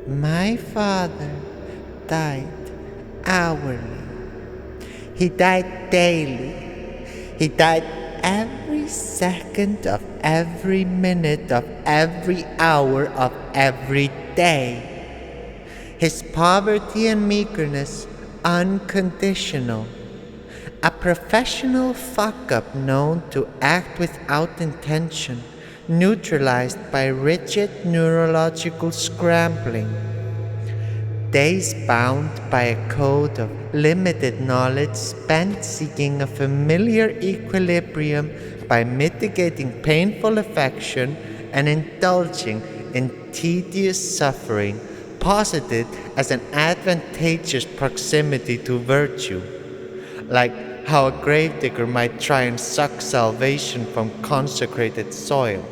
My father died hourly. He died daily. He died every second of every minute of every hour of every day. His poverty and meagerness unconditional. A professional fuck-up known to act without intention, neutralized by rigid neurological scrambling. Days bound by a code of limited knowledge spent seeking a familiar equilibrium by mitigating painful affection and indulging in tedious suffering, posited as an advantageous proximity to virtue, like how a gravedigger might try and suck salvation from consecrated soil.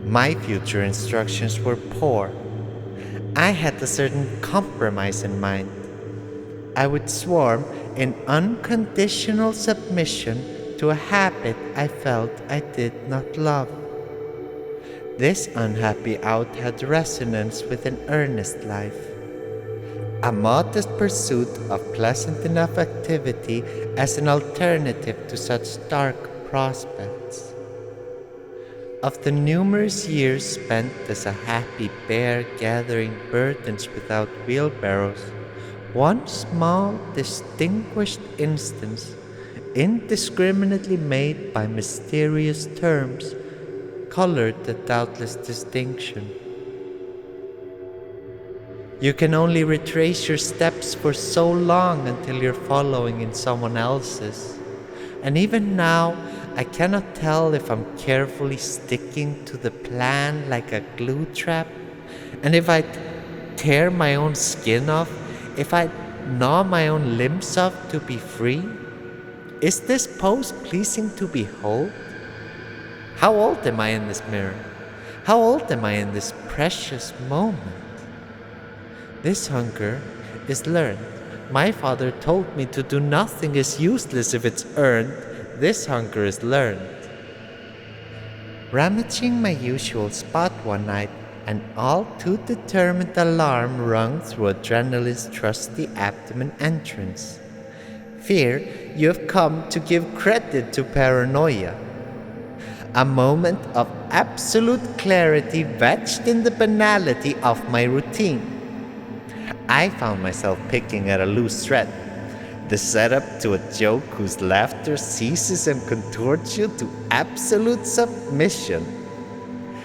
My future instructions were poor. I had a certain compromise in mind. I would swarm in unconditional submission to a habit I felt I did not love. This unhappy out had resonance with an earnest life, a modest pursuit of pleasant enough activity as an alternative to such dark prospects. Of the numerous years spent as a happy bear gathering burdens without wheelbarrows, one small distinguished instance, indiscriminately made by mysterious terms, colored the doubtless distinction. You can only retrace your steps for so long until you're following in someone else's. And even now, I cannot tell if I'm carefully sticking to the plan like a glue trap, and if I tear my own skin off, if I gnaw my own limbs off to be free. Is this pose pleasing to behold? How old am I in this mirror? How old am I in this precious moment? This hunger is learned. My father told me to do nothing is useless if it's earned. This hunger is learned. Rummaging my usual spot one night, an all too determined alarm rung through adrenaline's trusty abdomen entrance. Fear, you have come to give credit to paranoia. A moment of absolute clarity wedged in the banality of my routine. I found myself picking at a loose thread, the setup to a joke whose laughter seizes and contorts you to absolute submission.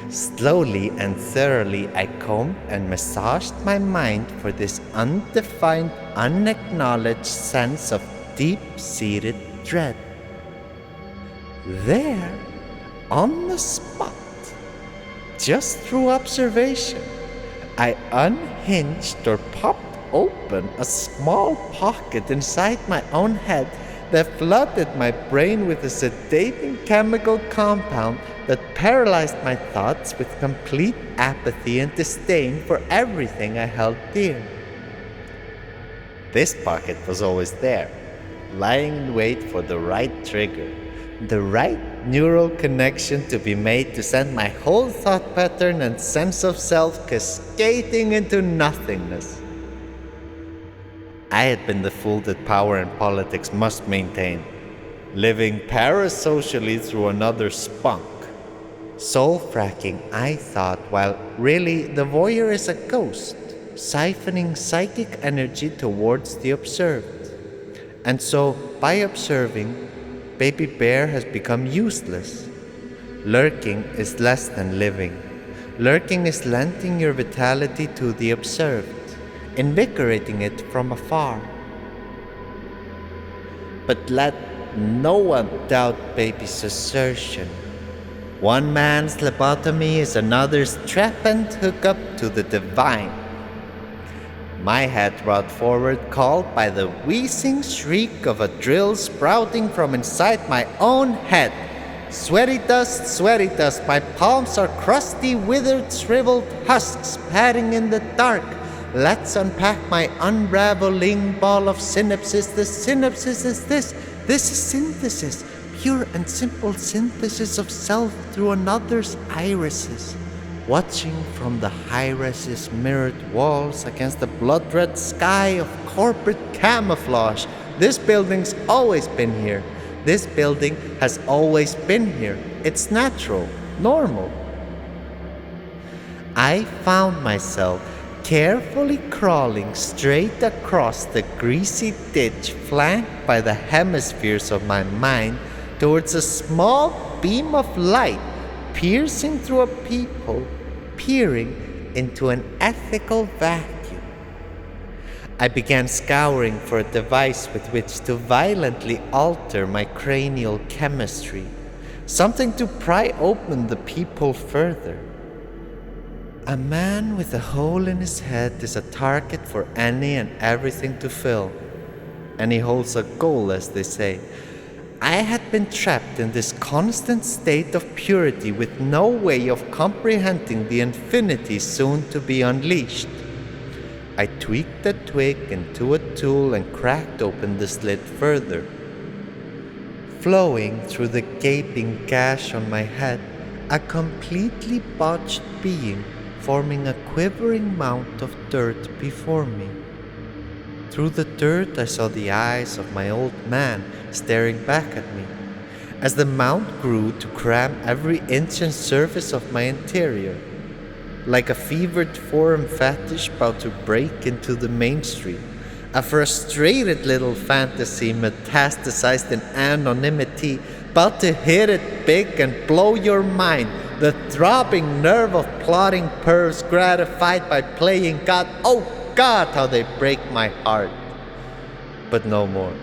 Slowly and thoroughly I combed and massaged my mind for this undefined, unacknowledged sense of deep-seated dread. There, on the spot, just through observation, I unhinged or popped open a small pocket inside my own head that flooded my brain with a sedating chemical compound that paralyzed my thoughts with complete apathy and disdain for everything I held dear. This pocket was always there, lying in wait for the right trigger, the right neural connection to be made to send my whole thought pattern and sense of self cascading into nothingness. I had been the fool that power and politics must maintain, living parasocially through another's spunk. Soul-fracking, I thought, while really the voyeur is a ghost, siphoning psychic energy towards the observed. And so, by observing, Baby Bear has become useless. Lurking is less than living. Lurking is lending your vitality to the observed, invigorating it from afar. But let no one doubt Baby's assertion. One man's lobotomy is another's trepanned hookup to the divine. My head brought forward, called by the wheezing shriek of a drill sprouting from inside my own head. Sweaty dust, my palms are crusty, withered, shriveled husks padding in the dark. Let's unpack my unraveling ball of synapses. The synapses is this is synthesis, pure and simple synthesis of self through another's irises. watching from the high-res mirrored walls against the blood-red sky of corporate camouflage. This building's always been here. This building has always been here. It's natural, normal. I found myself carefully crawling straight across the greasy ditch flanked by the hemispheres of my mind towards a small beam of light piercing through a peephole, peering into an ethical vacuum. I began scouring for a device with which to violently alter my cranial chemistry, something to pry open the peephole further. A man with a hole in his head is a target for any and everything to fill. And he holds a goal, as they say. I had been trapped in this constant state of purity with no way of comprehending the infinity soon to be unleashed. I tweaked the twig into a tool and cracked open the slit further. Flowing through the gaping gash on my head, a completely botched beam forming a quivering mount of dirt before me. Through the dirt I saw the eyes of my old man staring back at me, as the mount grew to cram every inch and surface of my interior, like a fevered foreign fetish about to break into the mainstream, a frustrated little fantasy metastasized in anonymity, about to hit it big and blow your mind, the throbbing nerve of plotting pervs gratified by playing God. Oh God, how they break my heart. But no more.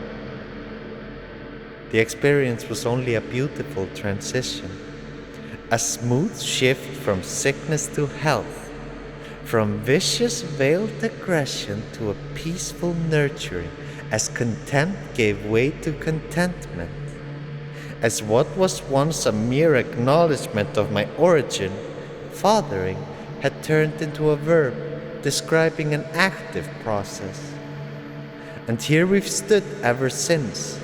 The experience was only a beautiful transition, a smooth shift from sickness to health, from vicious veiled aggression to a peaceful nurturing, as contempt gave way to contentment. As what was once a mere acknowledgement of my origin, fathering, had turned into a verb describing an active process. And here we've stood ever since,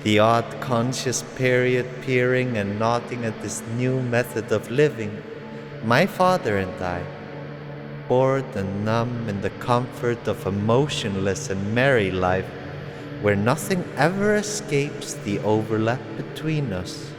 the odd conscious period peering and nodding at this new method of living, my father and I, bored and numb in the comfort of a motionless and merry life, where nothing ever escapes the overlap between us.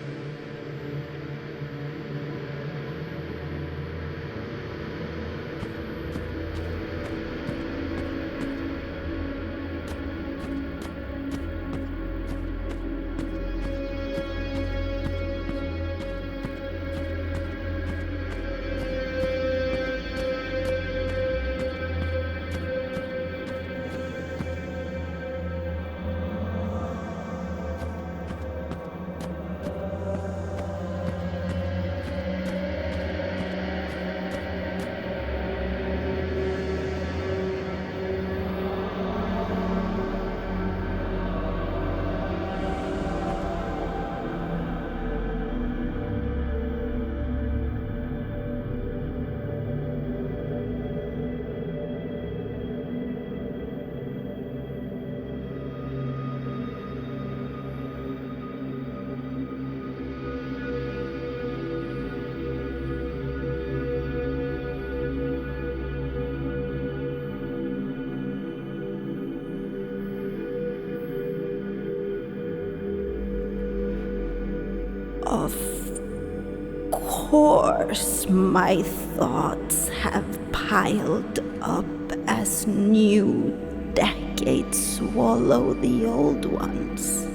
Of course, my thoughts have piled up as new decades swallow the old ones.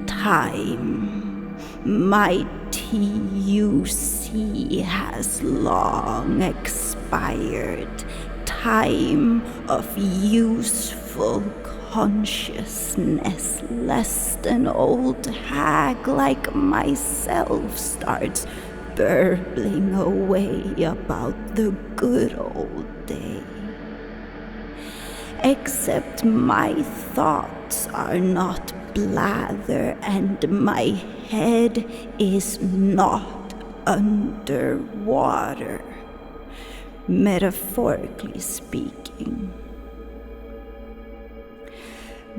Time, my TUC has long expired. Time of useful consciousness, lest an old hag like myself starts burbling away about the good old day. Except my thoughts are not blather and my head is not underwater, metaphorically speaking.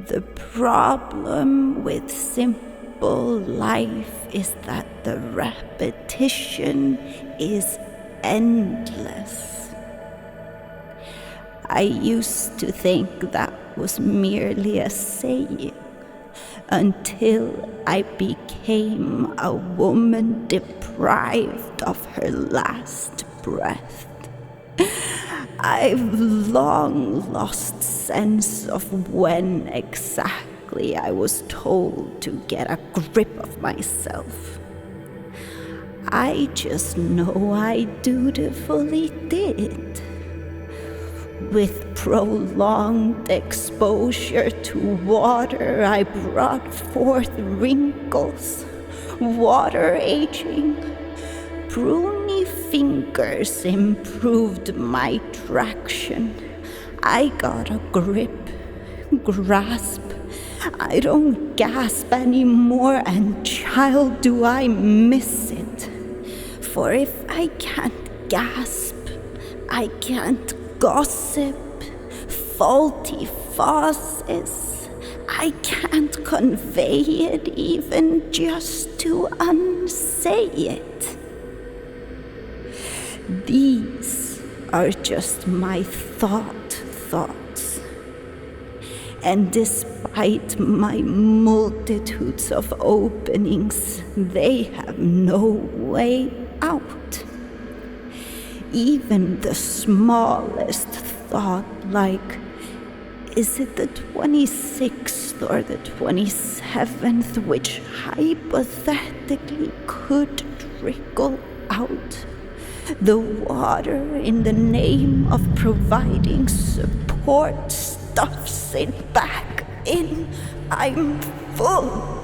The problem with simple life is that the repetition is endless. I used to think that was merely a saying, until I became a woman deprived of her last breath. I've long lost sense of when exactly I was told to get a grip of myself. I just know I dutifully did. With prolonged exposure to water, I brought forth wrinkles, water aging. Pruny fingers improved my traction. I got a grasp. I don't gasp anymore, and child, do I miss it. For if I can't gasp, I can't gossip, faulty fauces. I can't convey it even just to unsay it. These are just my thoughts. And despite my multitudes of openings, they have no way out. Even the smallest thought, like, is it the 26th or the 27th, which hypothetically could trickle out? The water, in the name of providing support, stuffs it back in. I'm full.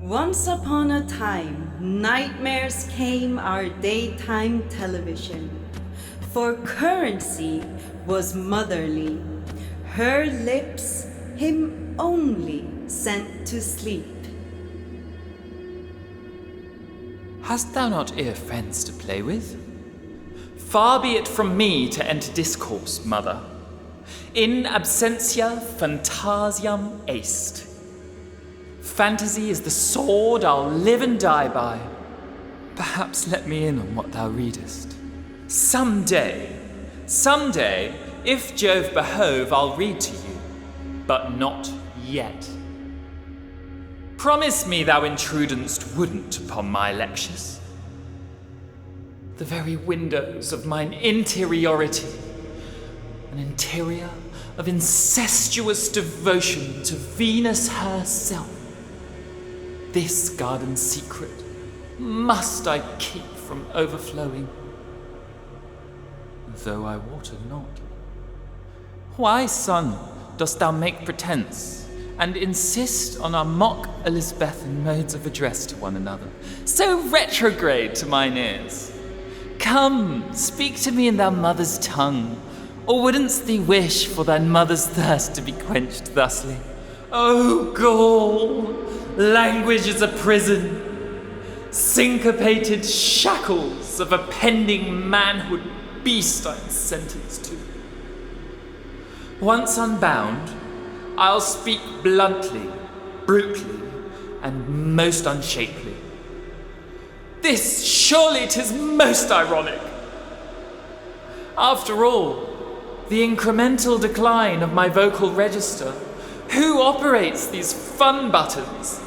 Once upon a time, nightmares came our daytime television. For currency was motherly, her lips him only sent to sleep. Hast thou not ear friends to play with? Far be it from me to enter discourse, mother. In absentia phantasiam est. Fantasy is the sword I'll live and die by. Perhaps let me in on what thou readest. Someday, if Jove behove, I'll read to you, but not yet. Promise me thou intrudest wouldn't upon my lectures. The very windows of mine interiority, an interior of incestuous devotion to Venus herself. This garden secret must I keep from overflowing, though I water not. Why, son, dost thou make pretense, and insist on our mock Elizabethan modes of address to one another, so retrograde to mine ears? Come, speak to me in thy mother's tongue, or wouldn't thee wish for thy mother's thirst to be quenched thusly? O Gaul, language is a prison, syncopated shackles of a pending manhood beast I'm sentenced to. Once unbound, I'll speak bluntly, brutally, and most unshapely. This, surely 'tis most ironic. After all, the incremental decline of my vocal register, who operates these fun buttons?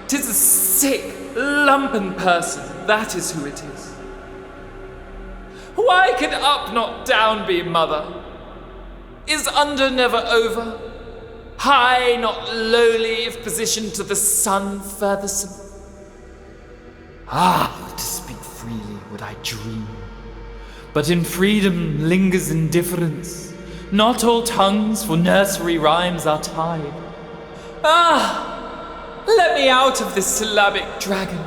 'Tis a sick, lumpen person, that is who it is. Why can up not down be, mother? Is under never over? High not lowly if positioned to the sun furthersome? To speak freely would I dream. But in freedom lingers indifference. Not all tongues for nursery rhymes are tied. Let me out of this syllabic dragon.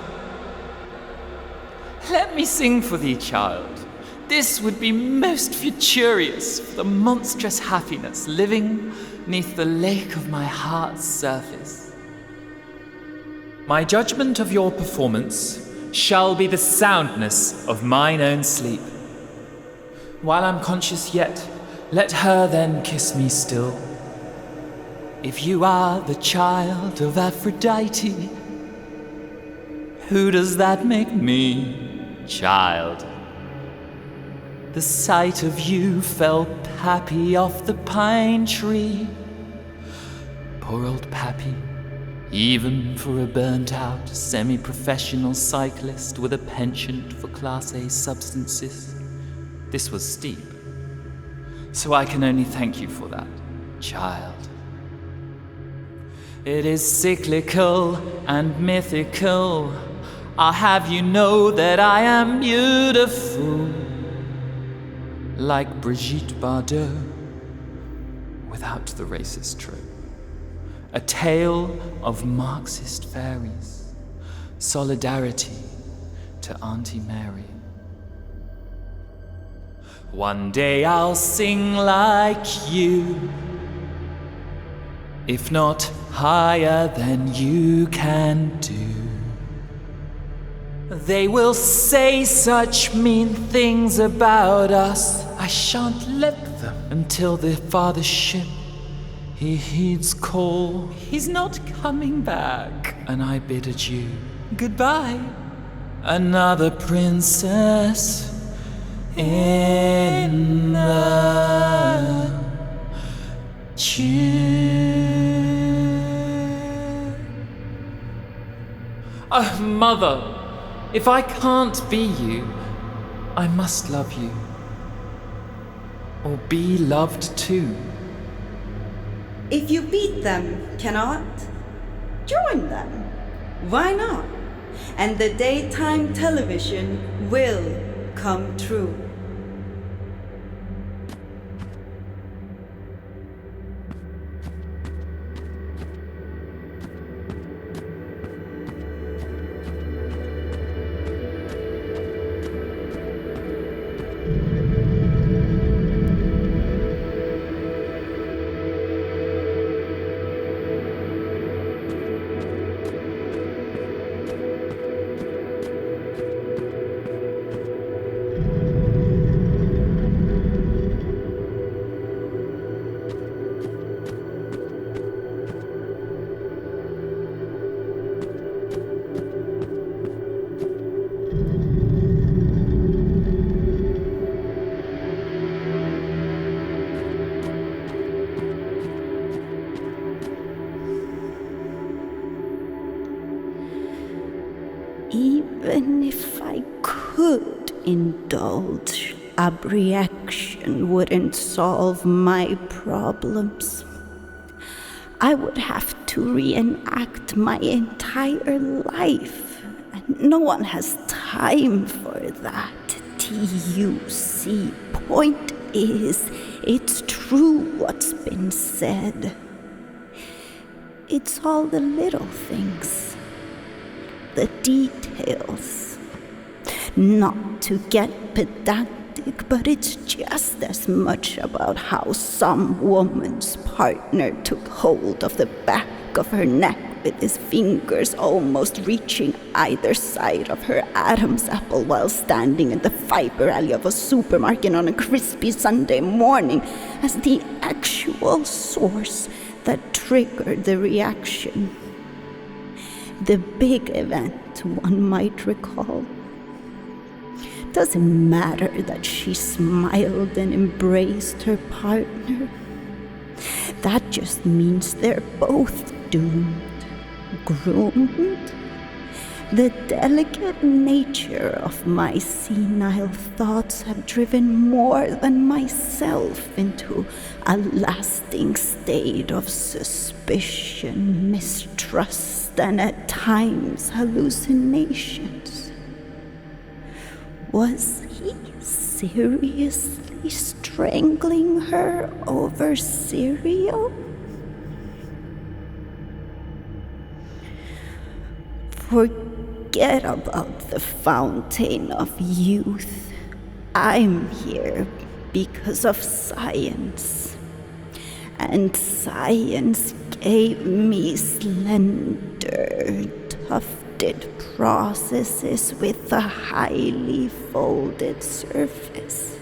Let me sing for thee, child. This would be most futurious for the monstrous happiness living neath the lake of my heart's surface. My judgment of your performance shall be the soundness of mine own sleep. While I'm conscious yet, let her then kiss me still. If you are the child of Aphrodite, who does that make me, child? The sight of you fell Pappy off the pine tree. Poor old Pappy, even for a burnt-out, semi-professional cyclist with a penchant for Class A substances, this was steep. So I can only thank you for that, child. It is cyclical and mythical. I'll have you know that I am beautiful, like Brigitte Bardot, without the racist trope. A tale of Marxist fairies, solidarity to Auntie Mary. One day I'll sing like you, if not higher than you can do. They will say such mean things about us, I shan't let them until the father's ship he heeds call. He's not coming back, and I bid adieu. Goodbye, another princess in the chair. Oh, mother, if I can't be you, I must love you, or be loved too. If you beat them, cannot, join them. Why not? And the daytime television will come true. Even if I could indulge, abreaction wouldn't solve my problems. I would have to reenact my entire life, and no one has time for that. TUC. Point is, it's true what's been said. It's all the little things, the details. Not to get pedantic, but it's just as much about how some woman's partner took hold of the back of her neck with his fingers almost reaching either side of her Adam's apple while standing in the fiber alley of a supermarket on a crispy Sunday morning as the actual source that triggered the reaction. The big event, one might recall. Doesn't matter that she smiled and embraced her partner. That just means they're both doomed, groomed. The delicate nature of my senile thoughts have driven more than myself into a lasting state of suspicion, mistrust, and at times hallucinations. Was he seriously strangling her over cereal? Forget about the fountain of youth. I'm here because of science. And science gave me slender, tufted processes with a highly folded surface.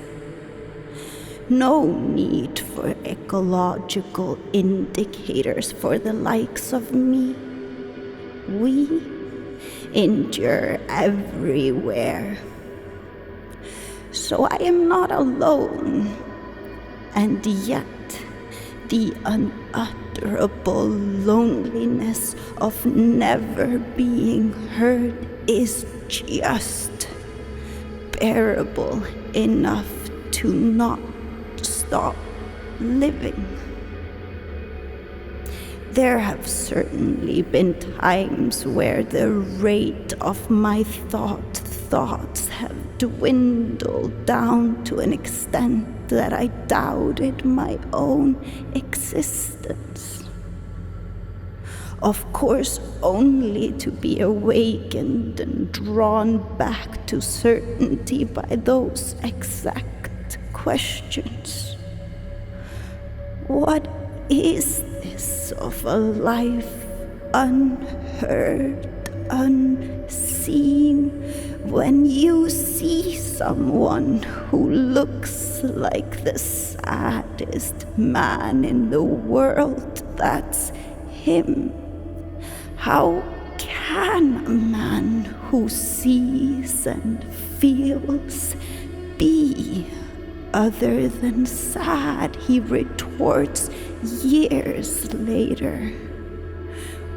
No need for ecological indicators for the likes of me. We endure everywhere. So I am not alone. And yet, the unutterable loneliness of never being heard is just bearable enough to not stop living. There have certainly been times where the rate of my thoughts have dwindled down to an extent that I doubted my own existence. Of course, only to be awakened and drawn back to certainty by those exact questions. What is this of a life unheard, unseen, when you see someone who looks like the saddest man in the world? That's him. How can a man who sees and feels be other than sad? He retorts years later.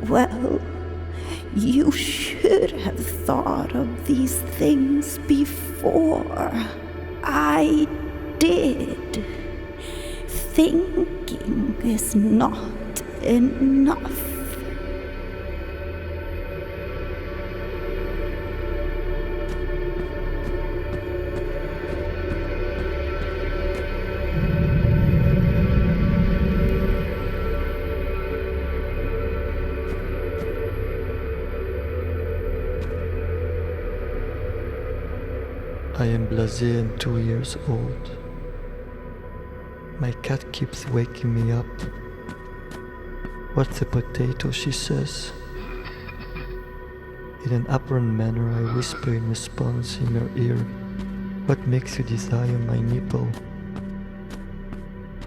Well, you should have thought of these things before. I did. Thinking is not enough. I am blasé and 2 years old. My cat keeps waking me up. "What's a potato?" she says. In an aberrant manner, I whisper in response in her ear, "What makes you desire my nipple?"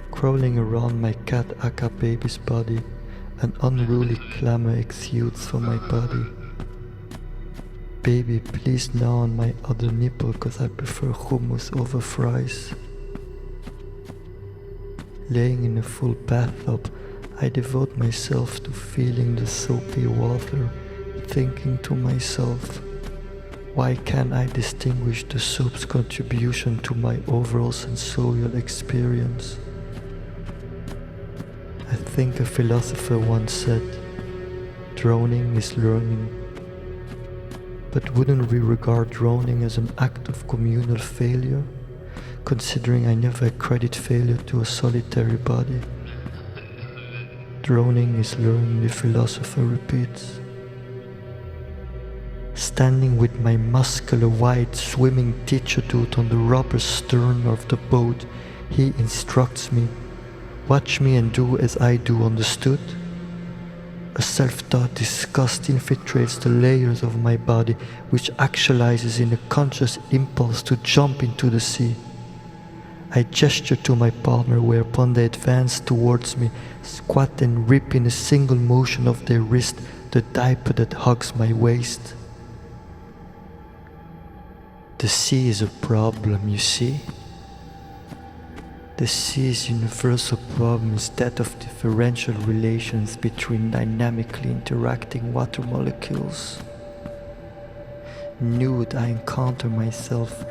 Crawling around my cat aka baby's body, an unruly clamor exudes from my body. "Baby, please gnaw on my other nipple, 'cause I prefer hummus over fries." Laying in a full bathtub, I devote myself to feeling the soapy water, thinking to myself, why can't I distinguish the soap's contribution to my overall sensorial experience? I think a philosopher once said, "Drowning is learning." But wouldn't we regard drowning as an act of communal failure, considering I never accredit failure to a solitary body? Drowning is learning, the philosopher repeats. Standing with my muscular, white, swimming teacher dude on the rubber stern of the boat, he instructs me, "Watch me and do as I do, understood?" A self-taught disgust infiltrates the layers of my body, which actualizes in a conscious impulse to jump into the sea. I gesture to my partner, whereupon they advance towards me, squat and rip in a single motion of their wrist the diaper that hugs my waist. The sea is a problem, you see. The sea's universal problem is that of differential relations between dynamically interacting water molecules. Nude, I encounter myself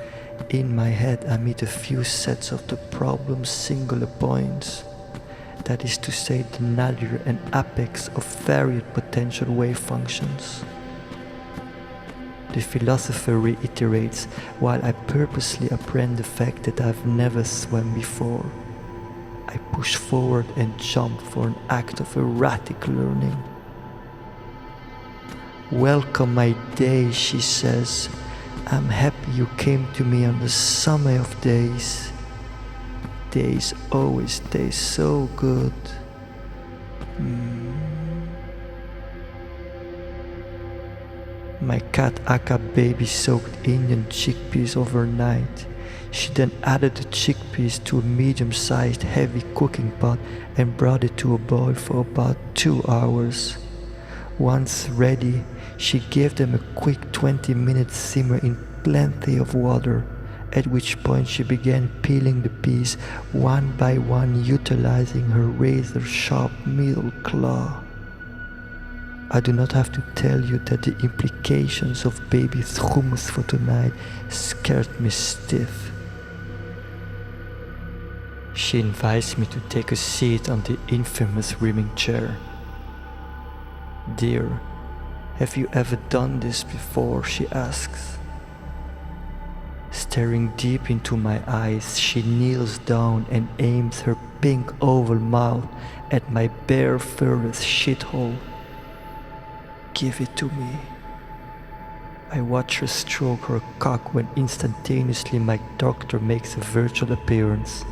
in my head amid a few sets of the problem's singular points, that is to say, the nadir and apex of varied potential wave functions. The philosopher reiterates, while I purposely apprehend the fact that I've never swam before. I push forward and jump for an act of erratic learning. "Welcome my day," she says. "I'm happy you came to me on the summer of days. Days always taste so good." My cat Akka baby soaked Indian chickpeas overnight. She then added the chickpeas to a medium-sized heavy cooking pot and brought it to a boil for about 2 hours. Once ready, she gave them a quick 20-minute simmer in plenty of water, at which point she began peeling the peas one by one, utilizing her razor-sharp middle claw. I do not have to tell you that the implications of baby's hummus for tonight scared me stiff. She invites me to take a seat on the infamous rimming chair. "Dear, have you ever done this before?" she asks. Staring deep into my eyes, she kneels down and aims her pink oval mouth at my bare furless shithole. "Give it to me." I watch her stroke her cock when instantaneously my doctor makes a virtual appearance.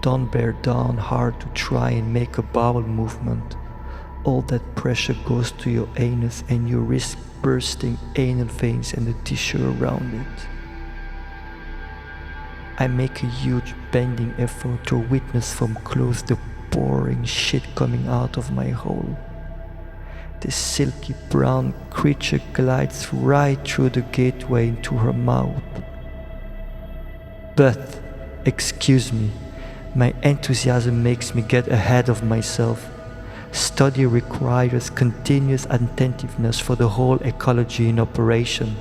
Don't bear down hard to try and make a bowel movement. All that pressure goes to your anus and you risk bursting anal veins and the tissue around it. I make a huge bending effort to witness from close the pouring shit coming out of my hole. The silky brown creature glides right through the gateway into her mouth. But, excuse me, my enthusiasm makes me get ahead of myself. Study requires continuous attentiveness for the whole ecology in operation.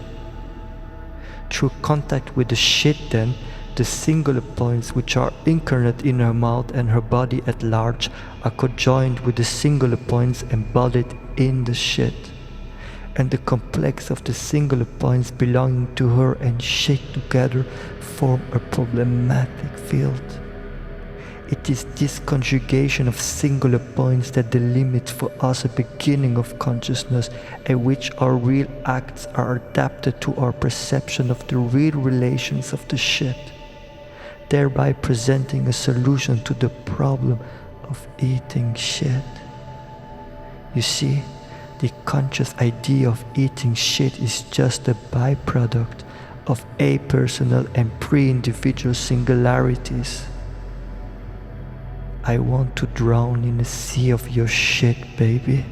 Through contact with the shit then, the singular points which are incarnate in her mouth and her body at large are conjoined with the singular points embodied in the shit, and the complex of the singular points belonging to her and shit together form a problematic field. It is this conjugation of singular points that delimits for us a beginning of consciousness at which our real acts are adapted to our perception of the real relations of the shit, thereby presenting a solution to the problem of eating shit. You see, the conscious idea of eating shit is just a byproduct of apersonal and pre-individual singularities. I want to drown in a sea of your shit, baby.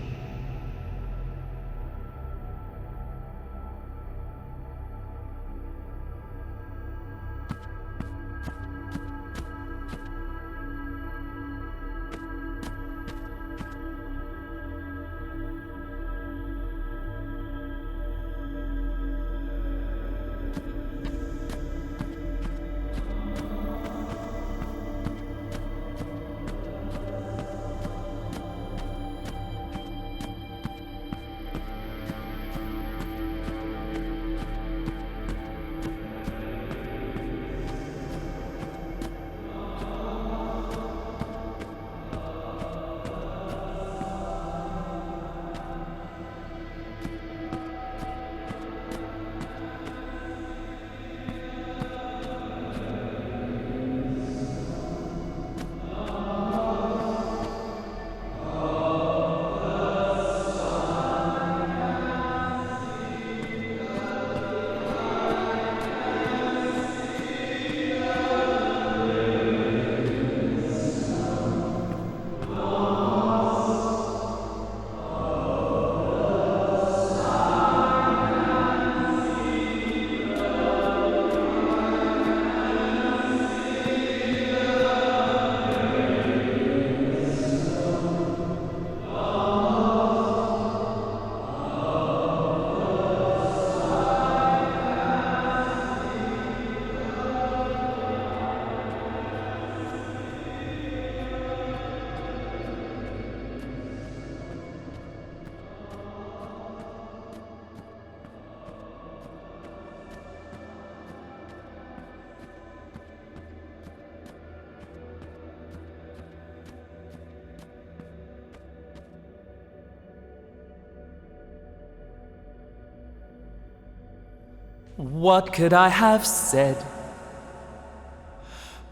What could I have said?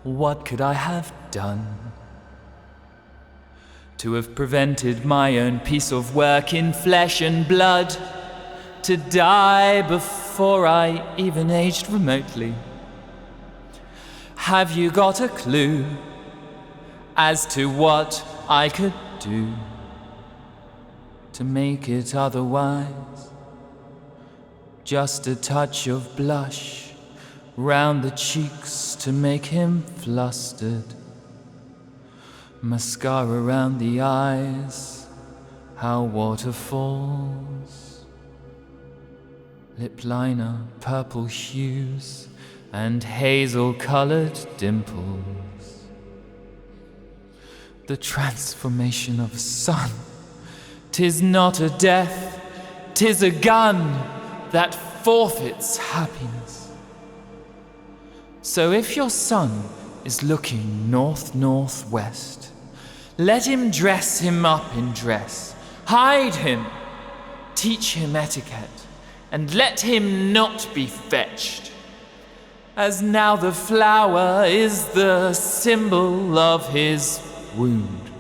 What could I have done to have prevented my own piece of work in flesh and blood to die before I even aged remotely? Have you got a clue as to what I could do to make it otherwise? Just a touch of blush round the cheeks to make him flustered, mascara round the eyes, how water falls, lip liner, purple hues, and hazel-colored dimples. The transformation of a sun, 'tis not a death, 'tis a gun that forfeits happiness. So if your son is looking north-northwest, let him dress him up in dress, hide him, teach him etiquette, and let him not be fetched, as now the flower is the symbol of his wound.